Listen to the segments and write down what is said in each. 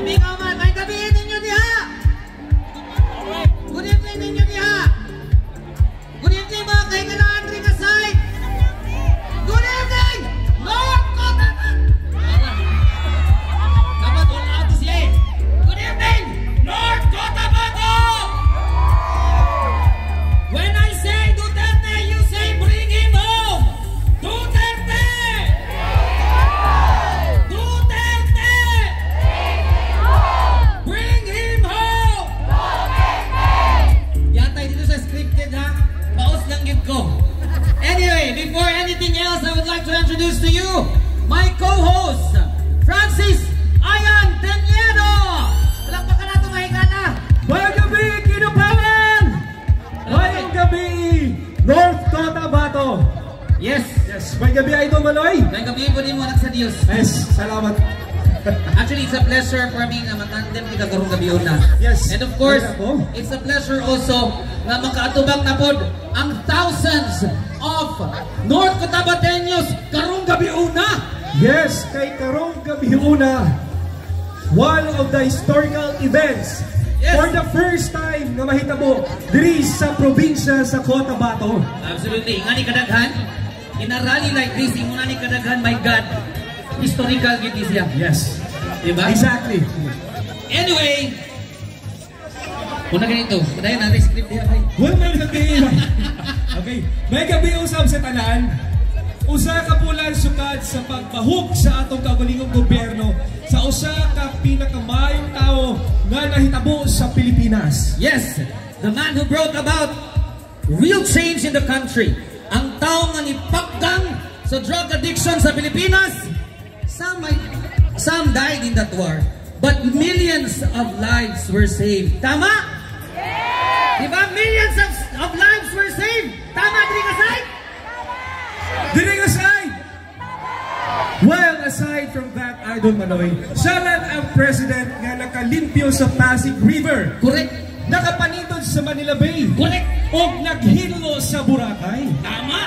Ikaw man, may gabihin ninyo diha. Good evening ninyo diha. Good evening mga kailangan rin ka side. Good evening, North Cotabato. Dapat all out siya eh. Good evening, North Cotabato. When I say Duterte, you say bring him home. Duterte. Duterte. Bring him home. Yatay dito sa scripted ha. Paus lang yun ko. Anyway, before anything else, I would like to introduce to you my co-host, Francis Ayan Teniedo. Palakpakan natin mahigala. Mayang gabi, Kinupawan! Mayang gabi, North Cotabato. Yes. May gabi, Idol Manoy. May gabi po din mo anak sa Diyos. Yes, salamat. Actually, it's a pleasure for me na matandem kita karong gabi una. Yes. And of course, it's a pleasure also na makaatubang na pod ang thousands of North Cotabateños karong gabi una. Yes, kay karong gabi una, one of the historical events. Yes. For the first time na mahitabo diri sa probinsya sa Cotabato. Absolutely. Nga ni kadaghan, in a rally like this, imo na ni kadaghan, my God, historical gid siya. Yes. Diba? Exactly. Anyway, una ganito, padayon natin script diha kay. May gabi. Okay. May gabi usab sa tanan. Usa ka pulan sukad sa pagbahug sa atong kaugalingong gobyerno sa usa ka pinakamayong tao nga nahitabo sa Pilipinas. Yes, the man who brought about real change in the country. Ang tao nga nipakgang sa drug addiction sa Pilipinas. Some died in that war, but millions of lives were saved. Tama? Yeah! Diba? Millions of lives were saved. Tama, Drigasay? Aside! Well, aside from that, Idol Manoy, siya lang ang president nga nakalimpyo sa Pasig River. Correct. Nakapanitod sa Manila Bay. Correct. O naghilo sa Boracay. Tama.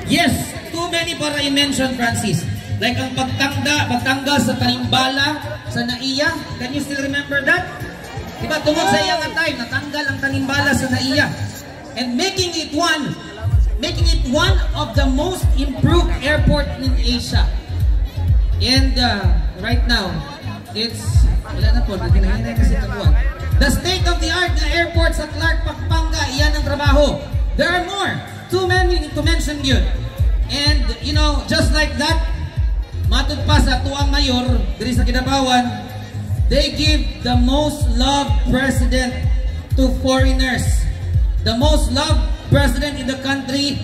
Yes, too many para i-mention, Francis. Like ang pagtangga sa tanimbala sa Naiya. Can you still remember that? Diba, tungkol sa iyang time, natanggal ang tanimbala sa Naiya. And making it one of the most improved airport in Asia. And right now, it's wala na po, nagkinahinay kasi kabuan. The state-of-the-art na airport sa Clark, Pampanga, iyan ang trabaho. There are more. Too many to mention yun. And, you know, just like that, matud pa sa tuang mayor, diri sa Kidapawan, they give the most loved president to foreigners. The most loved president in the country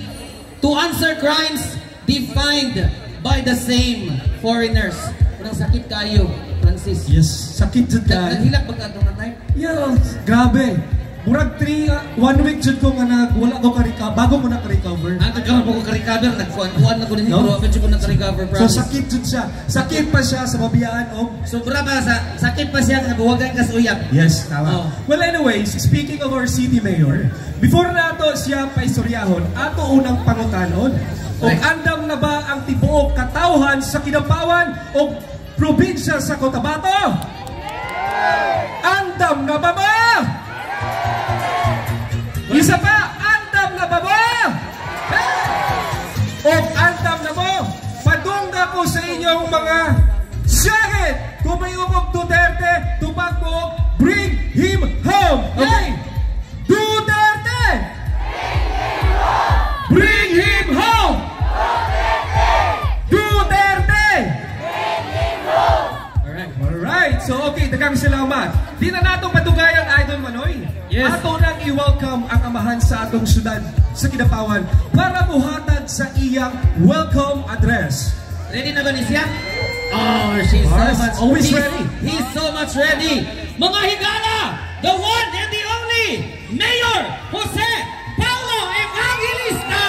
to answer crimes defined by the same foreigners. Unang sakit kayo, Francis. Yes, sakit jud ka. Naghilak ba ka itong natay? Yeah, grabe. Murag 1 week jud ko nga wala ko ka-recover, bago mo na ka-recover. Nagkaroon po ko ka-recover, nagkuhan na ko din pero medyo ko na-recover. So sakit jud siya. Sakit pa siya sa mabiyaan o. Sobra ba sakit pa siya nga buwagan ka sa uyab. Yes, tama. Well, anyways, speaking of our city mayor, before nato siya paistoryahon, ato unang pangutanon, og andam na ba ang tibuok katawhan sa Kidapawan o probinsya sa Cotabato? Andam na ba ba? Isa pa, andam na ba ba? O andam na mo, padungga ko sa inyong mga shahid, kung may umog Duterte, tupag mo, bring him home. Okay? Duterte! Bring him home! Duterte! Alright, so okay, dagang salamat. Di na natong padugayan, Idol Manoy. Yes. Ato nang i-welcome ang amahan sa atong syudad sa Kidapawan para buhatag sa iyang welcome address. Ready na ba ni siya? Oh, she's so much always ready. He's so much ready. Mga higala, the one and the only Mayor Jose Paulo Evangelista.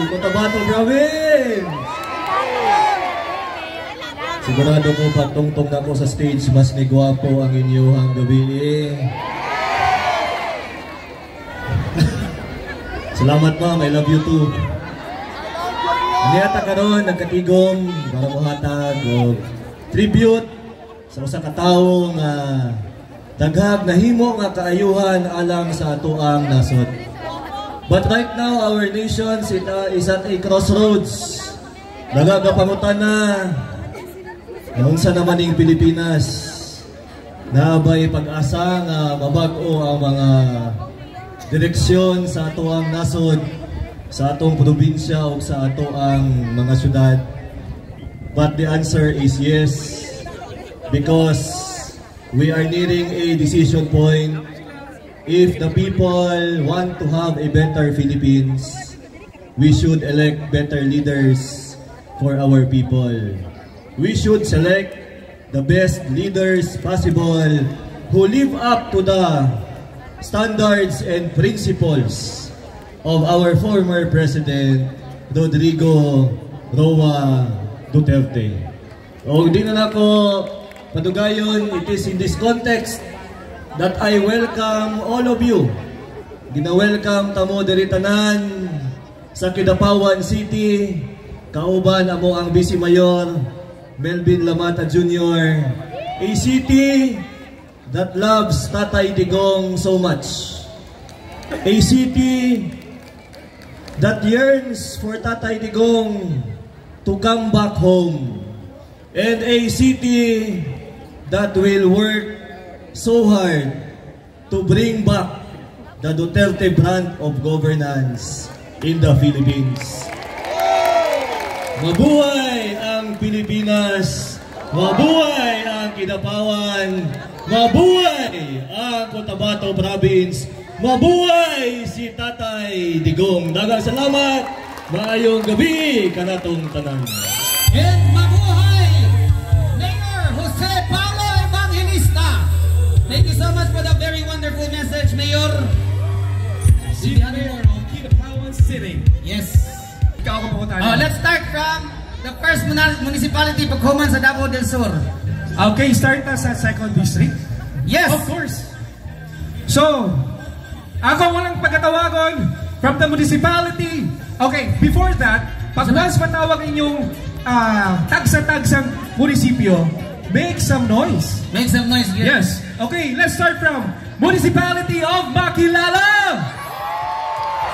Cotabato province! Sigurado ko pagtungtong na ko sa stage, mas nigwapo ang inyong gabi. Salamat ma'am, I love you too. Niyata karon nagkatigom para mohatag og tribute sa usa ka tawo nga daghag nahimo nga kaayuhan alang sa atoang nasod. But right now our nation is at a crossroads. Nagagapangutan na unsa naman ning Pilipinas. Nabay pag-asa nga mabag-o ang mga direksyon sa atoang nasod, sa atong probinsya o sa atoang mga syudad. But the answer is yes, because we are nearing a decision point. If the people want to have a better Philippines, we should elect better leaders for our people. We should select the best leaders possible who live up to the standards and principles of our former President Rodrigo Roa Duterte. O di na ako padugayon, it is in this context that I welcome all of you. Gina-welcome tamo diri tanan sa Kidapawan City, kauban amo ang Vice Mayor Melvin Lamata Jr., a city that loves Tatay Digong so much. A city that yearns for Tatay Digong to come back home. And a city that will work so hard to bring back the Duterte brand of governance in the Philippines. Mabuhay ang Pilipinas! Mabuhay ang Kidapawan! Mabuhay ang Cotabato Province! Mabuhay si Tatay Digong! Daghang salamat! Maayong gabi kanatong tanan! And mabuhay Mayor Jose Paulo Evangelista! Thank you so much for the very wonderful message, Mayor. Si Mayor of Kidapawan City. Yes. Let's start from the first municipality, Paghuman sa Davao del Sur. Okay, start na sa 2nd District. Yes. Of course. So, ako walang pagkatawagon from the municipality. Okay, before that, pag once matawag inyong tagsa-tagsang munisipyo, make some noise. Make some noise. Yes. Okay, let's start from Municipality of Makilala.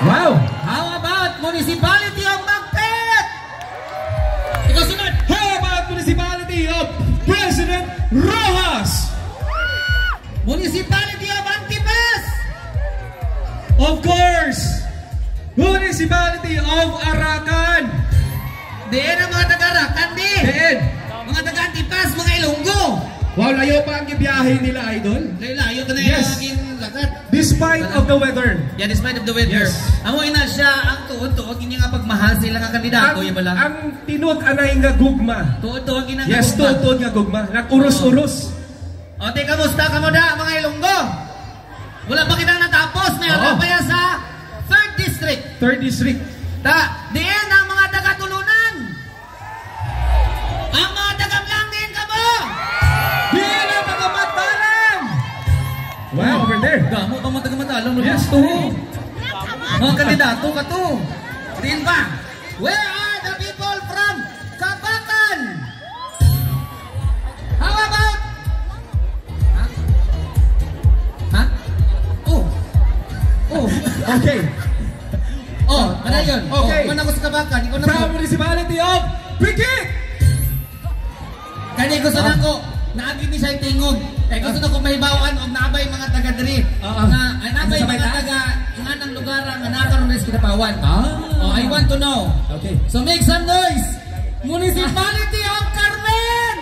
Wow. How about Municipality of Magpet? Ikaw sunod. How about Municipality of President Rojas? Municipality of Antipas. Of course, Municipality of Arakan. Diyan ang mga taga-Arakan, di. Diyan. Mga taga-Antipas, mga Ilonggo. Wow, layo pa ang biyahe nila, idol. Layo ito na Yes. yung lakat. Despite of the weather. Yeah, despite of the weather. Yes. Amoy na siya ang tuod-tuod, hindi nga pagmahal sila nga kandidato, yung bala. Ang tinud anay nga gugma. Tuod-tuod, ginang Yes, tuod nga gugma. Nag-urus-urus. O, te, kamusta ka mo da, mga Ilonggo? Wala pa kitang natapos, may Oo. pa yan sa 3rd District. 3rd District. Diyan ang mga taga-tulunan. Ang mga taga-Blangin ka mo. Diyan ang taga-Matalang. Wow, over there. Gamo pa mga taga-Matalang. Yes, Mga kandidato ka to. Diyan ba? Where are the people from Kabakan? How about? Ha? Oh. Okay. Ano yun? Okay. Kung ako sa Kabakan, ikaw na From Municipality of Pikit. Kani gusto na ko, naagin ni siya tingog. Gusto na ko mahibawaan o naabay mga taga-diri. Naabay mga taga ng lugar nga nakaroon na sa Kidapawan. I want to know. Okay. So make some noise. Municipality of Carmen!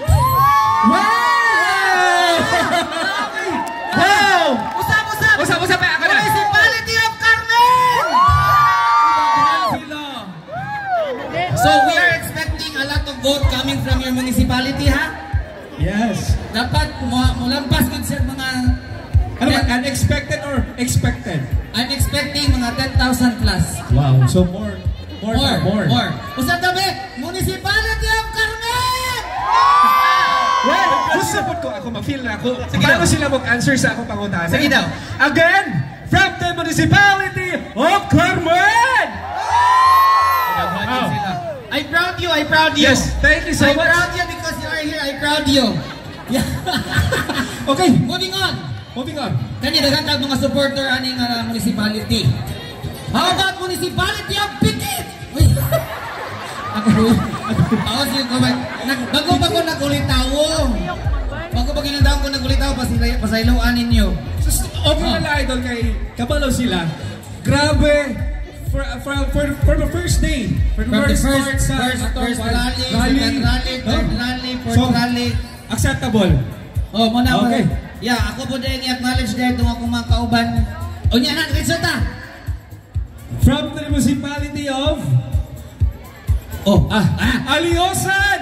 Wow! Wow! Usap pa ako na. Municipality of Carmen! So we are expecting a lot of vote coming from your municipality, ha? Yes. Dapat mulampas din sa mga... Ano ba? Unexpected or expected? I'm expecting mga 10,000 plus. Wow. So more. More. Usap tabi, Municipality of Carmen! ma-feel na ako. Sige Paano daw. sila mag-answer sa akong pangutanan? Sige daw. Again, from the municipality of Carmen! I proud you, I proud you. Yes, thank you so I much. proud you because you are here, I proud you. Yeah. Okay, Moving on. moving on. Kanya daghang mga supporter aning municipality. How about municipality of Pikit? Uy. Ako siya ko bago nagulitawo. Bago ginandaw ko nagulitawo pasayloan ninyo. Overall idol kay kabalo sila. Grabe for the first day. For the first rally, second rally, third rally, fourth rally. Acceptable. Oh, muna Okay. Yeah, ako po din i-acknowledge din itong akong mga kauban. O niya na, resulta. From the municipality of Aliosan!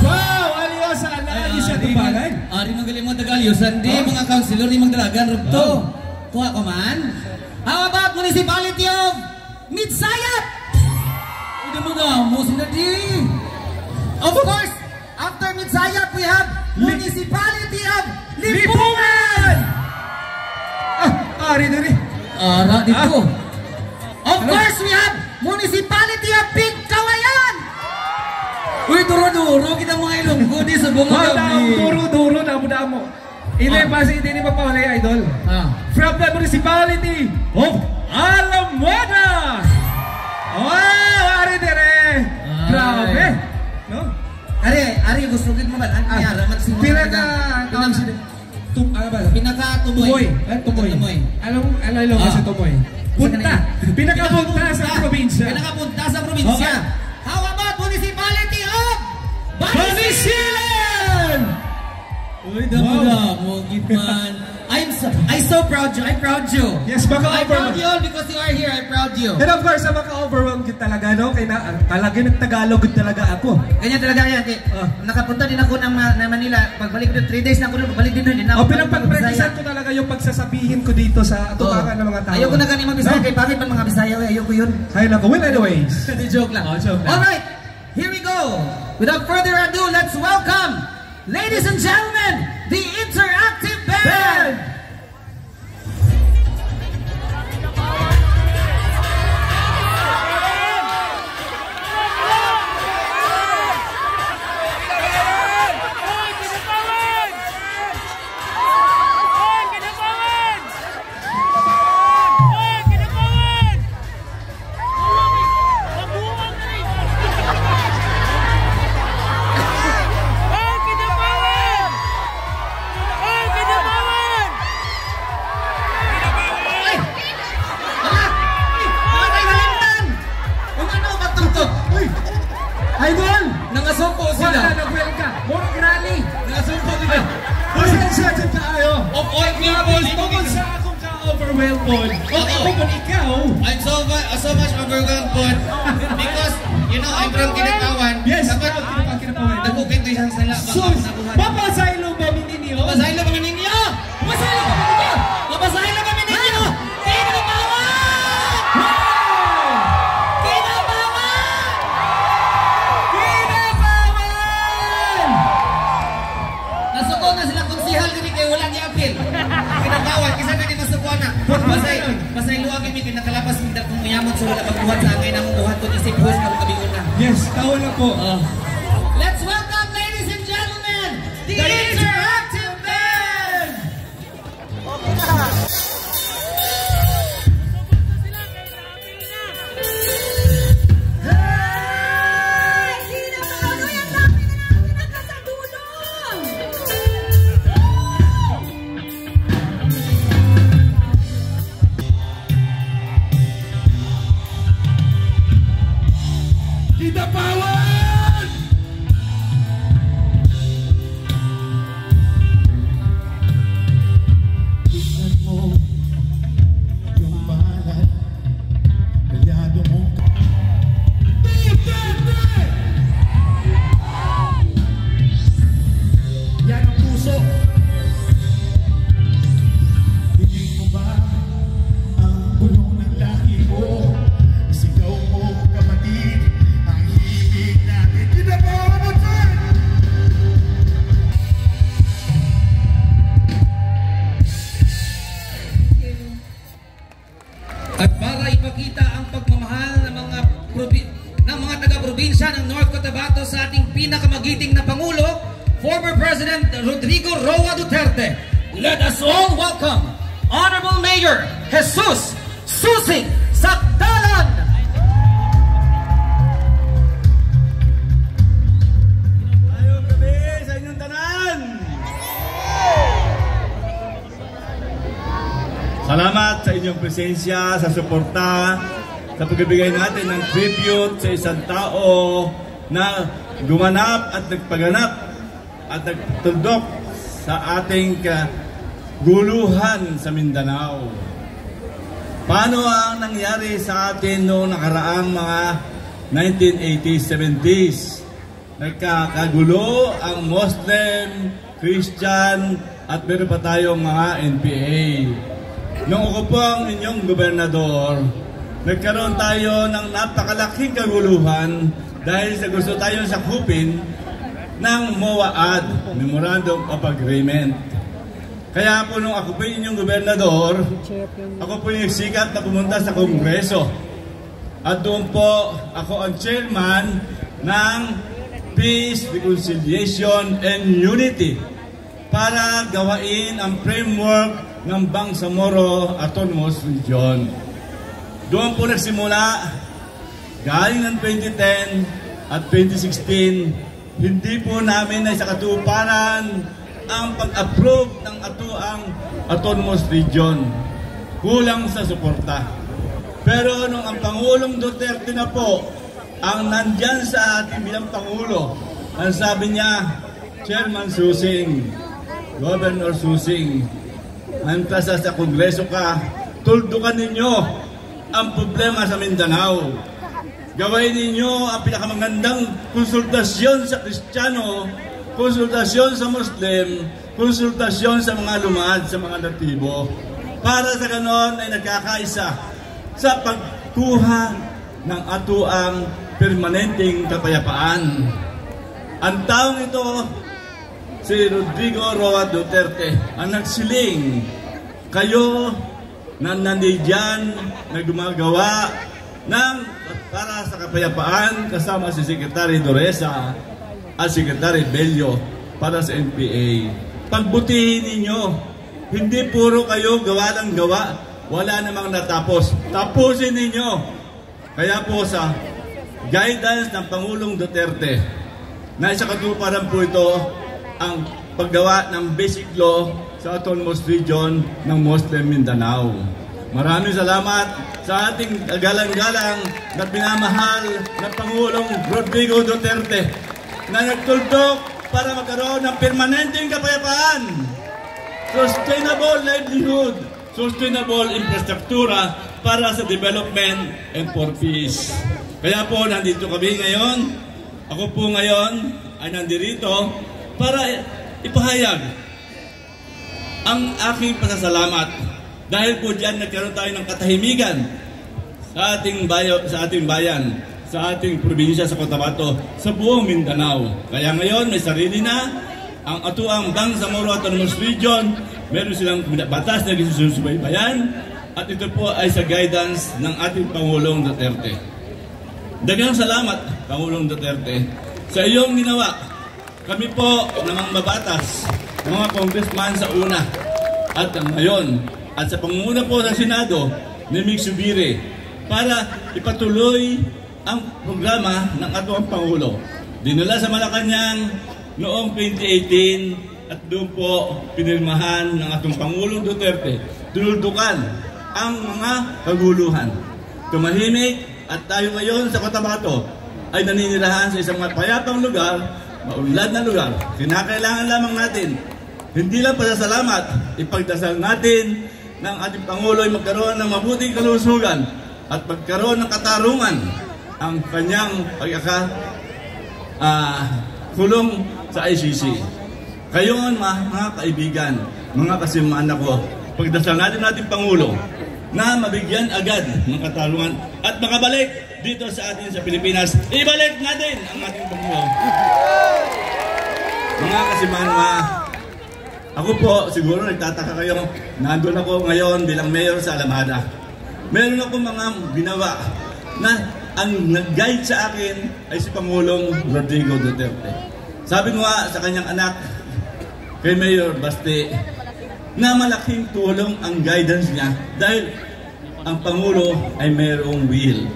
Wow! Aliosan! Lagi siya tubalan. Ari magaling mo taga-Aliosan. Di, mga councilor, di magdalagan. Rugto. Kuha ko man. How about municipality of Midsayat? Ito mo daw, mo sila di. Of course, after Midsayat, we have municipality of Lipungan! Ari na rin. Ara, dito. Of course, we have municipality of Pigkawayan! Uy, duro-duro, kita mga ilonggo di sa bunga gabi. Duro-duro, damo-damo. Hindi pa si hindi pa pawalay idol. From the municipality of Alameda! Wow! Ari dire! Grabe! No? Ari, gusto mo ba? Ang kanyara, magsimula Pinaka-tumoy. Tumoy. Alam mo kasi tumoy. Punta! Pinakapunta sa probinsya. Pinakapunta sa probinsya. How about municipality of Banisilan? Uy, damo-damo, Gitman. I'm so proud you. I proud you. Yes, baka I proud you all because you are here. I proud you. And of course, maka-overwhelmed yun talaga, no? Kaya talaga nag-Tagalog talaga ako. Ganyan talaga yan. Nakapunta din ako ng Manila. Pagbalik ko doon, 3 days na ako doon. Pagbalik din doon. Pinapag-practicean ko talaga yung pagsasabihin ko dito sa atubangan ng mga tao. Ayoko na ganyan mag-Bisaya. Kay bakit man mga Bisaya? Ayoko yun. Ay, naku. Well, anyways. Joke lang. Alright, here we go. Without further ado, let's welcome, ladies and gentlemen, the Interactive Band! Idol! Nangasumpo sila. Nag-well ka. Morang rally. Nangasumpo sila. Pasensya dyan tayo. Of all people, Tungkol sa akong ka-overwhelmed po. Ako po ikaw. I'm so much overwhelmed po because, you know, I'm from Kinatawan. Yes, dapat kinapawan. nagkukit ko isang sala. So, papasaylo ba ninyo? Papasaylo kami ninyo! Papasaylo kami ninyo! Papasaylo kami ninyo! Kinabawan! Kinabawan! Nasuko na sila konsihal din kayo walang i-appeal. Kinabawan, kisa na di masuko na. Pasaylo kami kinakalapas hindi kong mayamon sa wala pagbuhat sa angay na mong buhat ko isip host na kami una. Yes, tawa na po. Let's welcome, ladies and gentlemen, the Interactive Band! Hey! Sino ba? Ano yung dami na namin nagkasagulong? Kinapawan! Tingnan mo yung balat, kalyado mo. Yan ang puso. Hindi mo ba ang bulong ng laki mo? Sigaw mo kapatid, ang hibig na probinsya ng North Cotabato sa ating pinakamagiting na Pangulo, former President Rodrigo Roa Duterte. Let us all welcome Honorable Mayor Jesus Susing Sakdalan! Ayong gabi sa inyong tanan! Salamat sa inyong presensya, sa suporta, sa pagbibigay natin ng tribute sa isang tao na gumanap at nagpaganap at nagtuldok sa ating guluhan sa Mindanao. Paano ang nangyari sa atin noong nakaraang mga 1980s, 70s? Nagkakagulo ang Muslim, Christian at meron pa tayong mga NPA. Noong ako po ang inyong gobernador, nagkaroon tayo ng napakalaking kaguluhan dahil sa gusto tayong sakupin ng MOAAD, Memorandum of Agreement. Kaya po nung ako po inyong gobernador, ako po yung sikat na pumunta sa Kongreso. At doon po ako ang chairman ng Peace, Reconciliation, and Unity para gawain ang framework ng Bangsamoro Autonomous Region. Doon po nagsimula, galing ng 2010 at 2016, hindi po namin na sa katuparan ang pag-approve ng atuang Autonomous Region. Kulang sa suporta. Pero nung ang Pangulong Duterte na po, ang nandyan sa ating bilang Pangulo, ang sabi niya, Chairman Susing, Governor Susing, antas sa Kongreso ka, tuldukan ninyo ang problema sa Mindanao. Gawin ninyo ang pinakamagandang konsultasyon sa Kristiyano, konsultasyon sa Muslim, konsultasyon sa mga lumad, sa mga natibo. Para sa ganon ay nagkakaisa sa pagkuha ng atuang permanenteng kapayapaan. Ang taong ito, si Rodrigo Roa Duterte, ang nagsiling, kayo na nandiyan na gumagawa ng para sa kapayapaan kasama si Secretary Doresa at Secretary Bello para sa NPA. Pagbutihin ninyo, hindi puro kayo gawa ng gawa, wala namang natapos. Tapusin ninyo. Kaya po sa guidance ng Pangulong Duterte, na isa katuparan po ito ang paggawa ng basic law sa Autonomous Region ng Muslim Mindanao. Maraming salamat sa ating galang-galang na pinamahal na Pangulong Rodrigo Duterte na nagtuldok para magkaroon ng permanenteng kapayapaan, sustainable livelihood, sustainable infrastruktura para sa development and for peace. Kaya po nandito kami ngayon, ako po ngayon ay nandito para ipahayag ang aking pasasalamat dahil po diyan nagkaroon tayo ng katahimikan sa ating bayan, sa ating probinsya sa Cotabato, sa buong Mindanao. Kaya ngayon may sarili na ang atuang Bangsamoro Autonomous Region, meron silang batas na gisusubaybayan at ito po ay sa guidance ng ating Pangulong Duterte. Daghang salamat, Pangulong Duterte, sa iyong ginawa. Kami po namang mabatas, mga congressman sa una at ngayon, at sa pangunguna po sa Senado ni Mig Subiri para ipatuloy ang programa ng ating Pangulo. Dinala sa Malacanang noong 2018 at doon po pinirmahan ng ating Pangulong Duterte. Tinuldukan ang mga kaguluhan. Tumahimik at tayo ngayon sa Cotabato ay naninirahan sa isang payapang lugar, maunlad na lugar. Kinakailangan lamang natin, hindi lang pasasalamat, ipagdasal natin ng ating Pangulo ay magkaroon ng mabuting kalusugan at magkaroon ng katarungan ang kanyang kulong sa ICC. Kayo mga kaibigan, mga kasimaan ako, pagdasal natin ating Pangulo na mabigyan agad ng katarungan at makabalik dito sa atin sa Pilipinas. Ibalik natin ang ating Pangulo. Mga kasimaan, ako po, siguro nagtataka kayo, nandun ako ngayon bilang mayor sa Alamada. Meron ako mga ginawa na ang nag-guide sa akin ay si Pangulong Rodrigo Duterte. Sabi ko nga sa kanyang anak, kay Mayor Baste, na malaking tulong ang guidance niya dahil ang Pangulo ay mayroong will.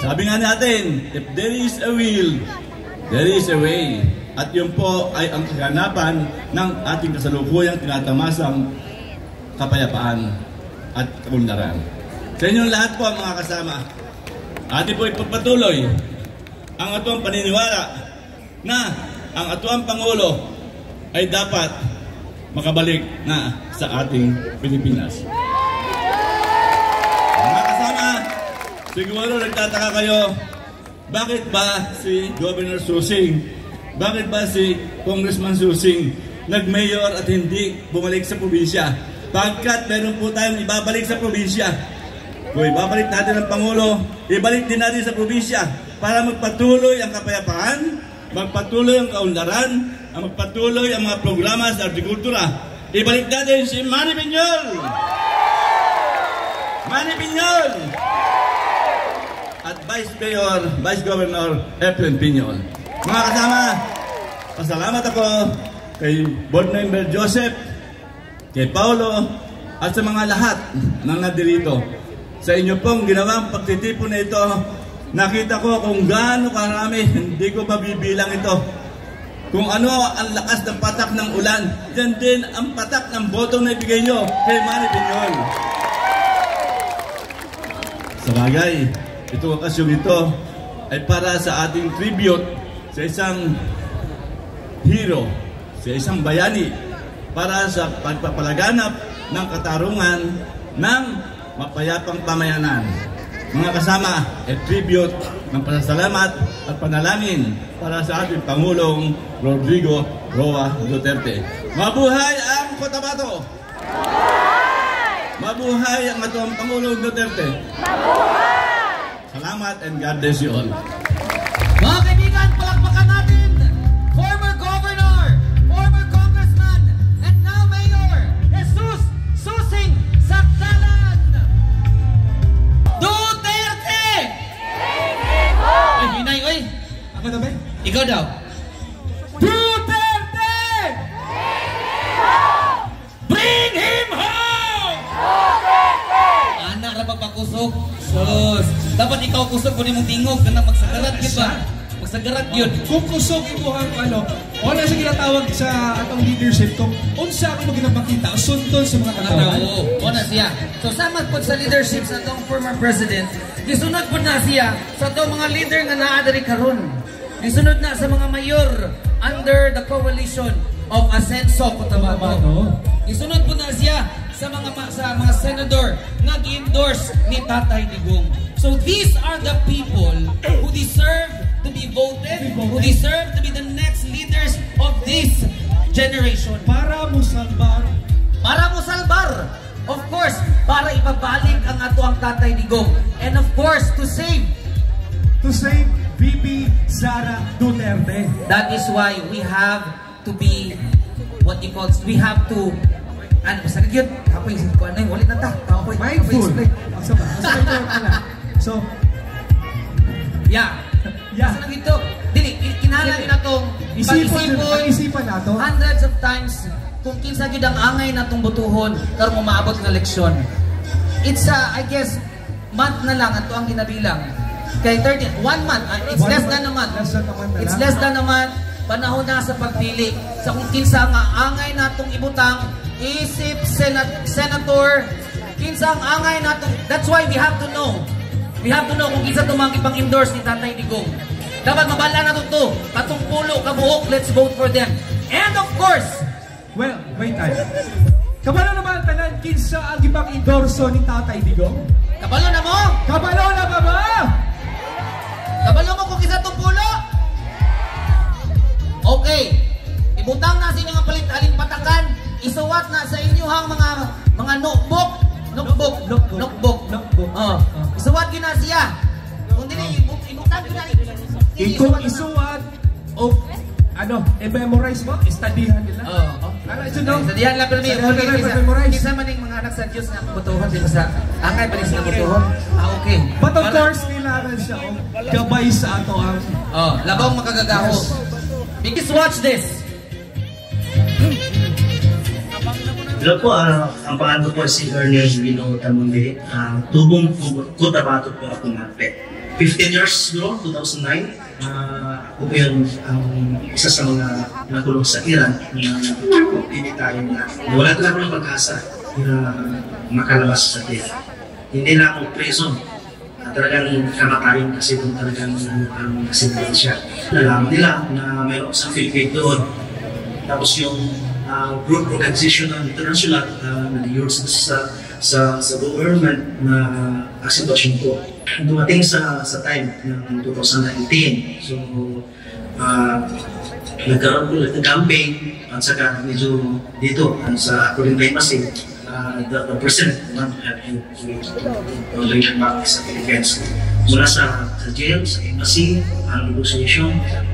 Sabi nga natin, if there is a will, there is a way. At yun po ay ang kaganapan ng ating kasalukuyang tinatamasang kapayapaan at kaunlaran. Sa inyong lahat po mga kasama, atin po ipagpatuloy ang atuang paniniwala na ang atuang Pangulo ay dapat makabalik na sa ating Pilipinas. Mga kasama, siguro nagtataka kayo, bakit ba si Governor Susing, bakit ba si Congressman Susing nag-mayor at hindi bumalik sa probinsya? Pagkat meron po tayong ibabalik sa probinsya. Kung ibabalik natin ang Pangulo, ibalik din natin sa probinsya para magpatuloy ang kapayapaan, magpatuloy ang kaunlaran, ang magpatuloy ang mga programa sa agrikultura. Ibalik natin si Manny Piñol! Manny Piñol! At Vice Governor Efren Piñol. Mga kasama, pasalamat ako kay Board Member Joseph, kay Paulo, at sa mga lahat ng nadirito. Sa inyo pong ginawang pagtitipon na ito, nakita ko kung gaano karami, hindi ko mabibilang ito. Kung ano ang lakas ng patak ng ulan, yan din ang patak ng botong na ibigay nyo kay Manny Piñol. Sa bagay, itong okasyon ito ay para sa ating tribute sa isang hero, sa isang bayani, para sa pagpapalaganap ng katarungan ng mapayapang pamayanan. Mga kasama, a tribute ng pasasalamat at panalangin para sa ating Pangulong Rodrigo Roa Duterte. Mabuhay ang Cotabato! Mabuhay ang atong Pangulong Duterte! Mabuhay! Salamat and God bless you all. Mga kaibigan, palakpakan natin former governor, former congressman, and now mayor, Jesus Susing Sactalan Duterte! Ay, hinay, oy! Ako na ba? Ikaw daw. Duterte! Bring him home! Duterte! Anak na pagpakusok. Sus. Dapat ikaw kusok kung mong tingog na magsagarat yun ba? Magsagarat yun. Kung kusog ito ang wala siya ginatawag sa atong leadership kung unsa ako ginapakita, sundon sa mga katawan. Oo, na siya. So sama po sa leadership sa atong former president, gisunod po na siya sa atong mga leader nga naadari karon. Gisunod na sa mga mayor under the coalition of Ascenso Cotabato. Gisunod po na siya sa mga senador nga gi-endorse ni Tatay Digong. So these are the people who deserve to be voted, who deserve to be the next leaders of this generation. Para mo salbar. Para mo salbar. Of course, para ipabalik ang ato ang Tatay Digong. And of course, to save VP Sara Duterte. That is why we have to be what you call, we have to ano sa yun? Kapoy ko ano yung ulit na ta. Kapoy Mindful. So, yeah. Sa dito, dili kinahanglan na tong pag-isipan nato hundreds of times kung kinsa gyud ang angay natong butuhon karon mo maabot nga eleksyon. It's I guess month na lang ato ang ginabilang. Kay 1 month, it's less than a month. It's less than a month. Panahon na sa pagpili sa kung kinsa nga angay natong ibutang isip senator kinsa ang angay natong. That's why we have to know. We have to know kung kinsa tumang ipang-endorse ni Tatay Digong. Dapat mabala na to. Katong pulo, kabuok, let's vote for them. And of course, well, wait tayo. Kabalo naman tanan kinsa ang ipang-endorso ni Tatay Digong? kabalo na mo? Kabalo na ba ba? Kabalo mo kung kinsa tong pulo? Okay. Ibutang na sa inyong palit alin patakan. Isuwat na sa inyong mga notebook. Isuwat yun na siya. Kung dili, ibutang yun na. Itong isuwat of i-memorize mo, istadihan nila. So diyan lang pero kisa man yung mga anak sa Diyos na butuhan di ba sa angay pa rin sila butuhan. Okay. But of course, kailangan siya gabay sa ato ang labang makagagaho. Because watch this. Hello po, ang pangalan ko po si Ernest Rino Tamundi. Tubong Cotabato po ako nga. 15 years ago, 2009. Ako po yun ang isa sa mga nakulong sa Iran na hindi tayo na wala talaga ng pag-asa na makalabas sa Iran. Hindi na ako preso. Talagang kamatayin kasi kung talagang ang nasimula siya. Nalaman nila na mayroon sa Philippine doon. Tapos yung group organization ng international na nag-use sa government na sitwasyon ko. Dumating sa time ng 2019. So, nagkaroon ko ng campaign at saka medyo dito sa Corinthine Pasig, the president to later back sa Philippines. Mula sa jail, sa embassy, ang negotiation,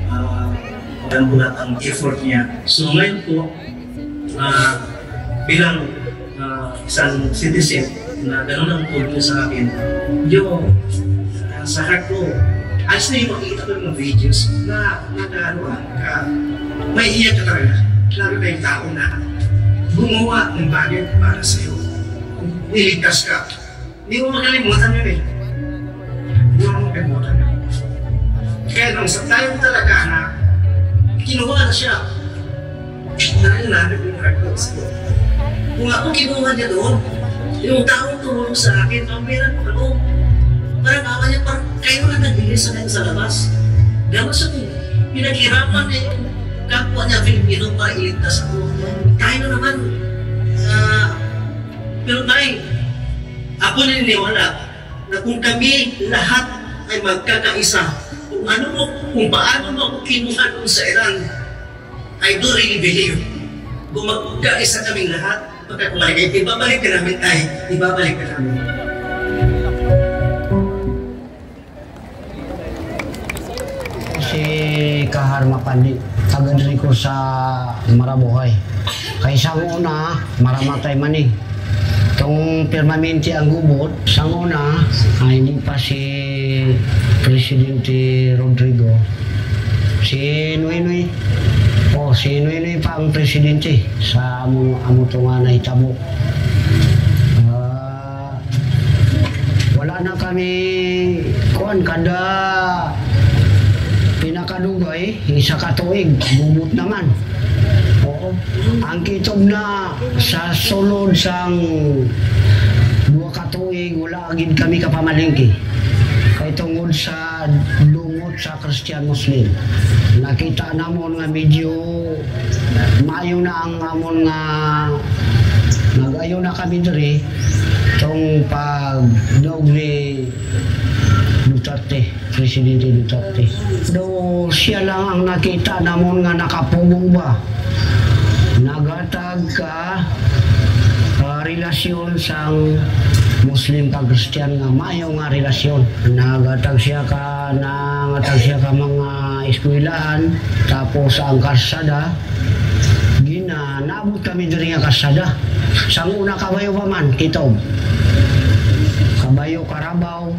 ang bulat ang effort niya. So ngayon po, bilang isang citizen na gano'n ang tulong sa akin, yung sa heart ko, ayos na yung makikita ko yung videos na may iyak ka talaga. Lalo na yung tao na gumawa ng bagay para sa'yo. Niligtas ka. Hindi mo makalimutan yun eh. Hindi mo makalimutan yun. Kaya nung sa tayo talaga na kinuha na siya, nalalanap yung heart ko sa'yo. Kung ako kinuha niya doon, yung taong tumulong sa akin, pampiran ko ako. Parang awa niya, parang kayo na nagbili sa kanya sa labas. Gama sa kanya, pinaghirapan niya yung kapwa niya Filipino para iligtas ako. Tayo na naman, pero tayo, ako naniniwala na kung kami lahat ay magkakaisa, kung paano mo ako kinuha doon sa Iran, I do really believe, kung magkaisa kaming lahat, pagkakumalik, ibabalik ka namin tayo, ibabalik ka namin. Si Kahar Mapandi, taga diri ko sa Marabuhay. Kaysa una, maramatay man eh. Itong permanente ang gubot, sa una, hindi pa si Presidente Rodrigo. Si Noy si Noy pa ang presidente sa amo to nga nahitabo. Wala na kami kuan kada pinakadugay isa ka tuig bubot naman. Oo. Ang kitog na sa sulod sang 2 ka tuig wala agid kami kapamalingki. Kay tungod sa dungot sa Christian Muslim. Nakita namon nga medyo maayo na ang amon nga nagayo na kami diri tong pagdog ni Duterte, Presidente Duterte. Do siya lang ang nakita namon nga nakapugong ba. Nagatag ka relasyon sang Muslim kag Christian nga maayo nga relasyon. Nagatag siya ka mga eskwelahan tapos ang karsada nabot kami diri nga karsada. Sang una kabayo pa man kitob. Kabayo Karabaw.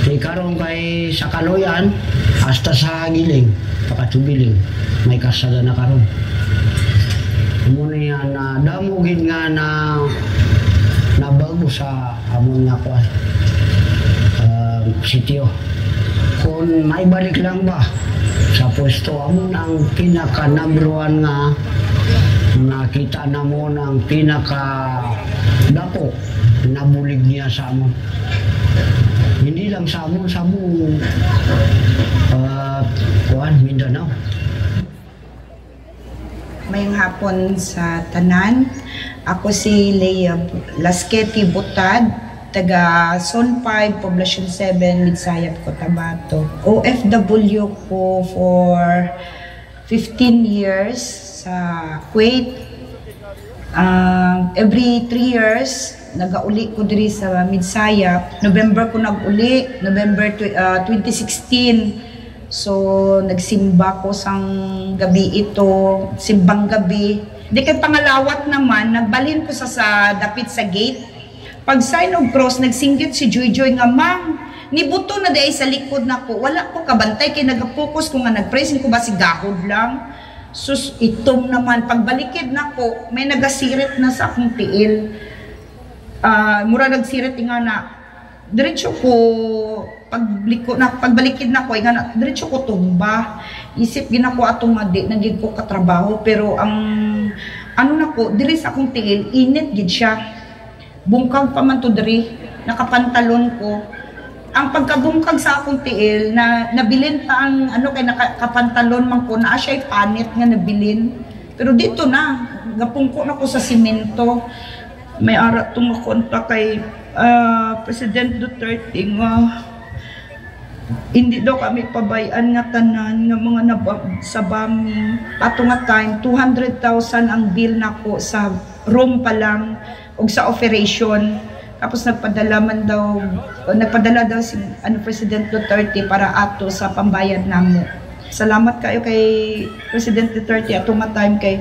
Di karon kay sa Kaloyan hasta sa Giling, pakatubiling may karsada na karon. Muna yan na damugin nga na nabago sa amon nga po sityo. Kung may balik lang ba sa pwesto amon ang pinaka number 1 nga nakita namon ang pinaka dako nabulig niya sa amon. Hindi lang sa amon, sa buong Mindanao. Mayang hapon sa tanan. Ako si Leia Lasqueti Butad, taga Zone 5, Poblacion 7, Midsayap, Cotabato. OFW ko for 15 years sa Kuwait. Every 3 years, nag-uli ko diri sa Midsayap. November ko nag-uli, November 2016. So, nagsimba ko sang gabi ito, simbang gabi. Di kay pangalawat naman, nagbalhin ko sa dapit sa gate. Pag sign of cross, nagsinggit si Joy nga, Ma'am, nibuto na day sa likod na ko. Wala ko kabantay, kay nag-focus ko nga nag-praising ko ba si gahod lang. Sus, itong naman, pagbalikid na ko, may nagasirit na sa akong tiil. Mura nagsirit nga na, diretso ko, pagbalikid na ko, diretso ko tumba. Isip gina ko atong madi, nagig ko katrabaho, pero ang, ano na ko, diri sa akong tiil, init gid siya. Bungkag pa man to diri, nakapantalon ko. Ang pagkabungkag sa akong tiil, na nabilin pa ang, ano kay nakapantalon man ko, naa siya'y panit nga nabilin. Pero dito na, gapungko na ko sa simento. May ara tumakonta kay President Duterte nga hindi daw kami pabayaan nga tanan nga mga sa bombing. Ato nga time 200,000 ang bill nako sa room pa lang ug sa operation. Tapos nagpadala daw si President Duterte para ato sa pambayad namo. Salamat kayo kay President Duterte ato nga time kay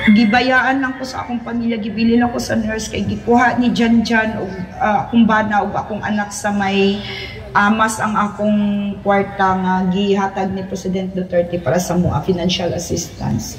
gibayaan lang ko sa akong pamilya, gibili lang ko sa nurse kay gikuha ni Janjan og akong bana ug akong anak sa may amas ang akong kwarta nga gihatag ni President Duterte para sa mga financial assistance.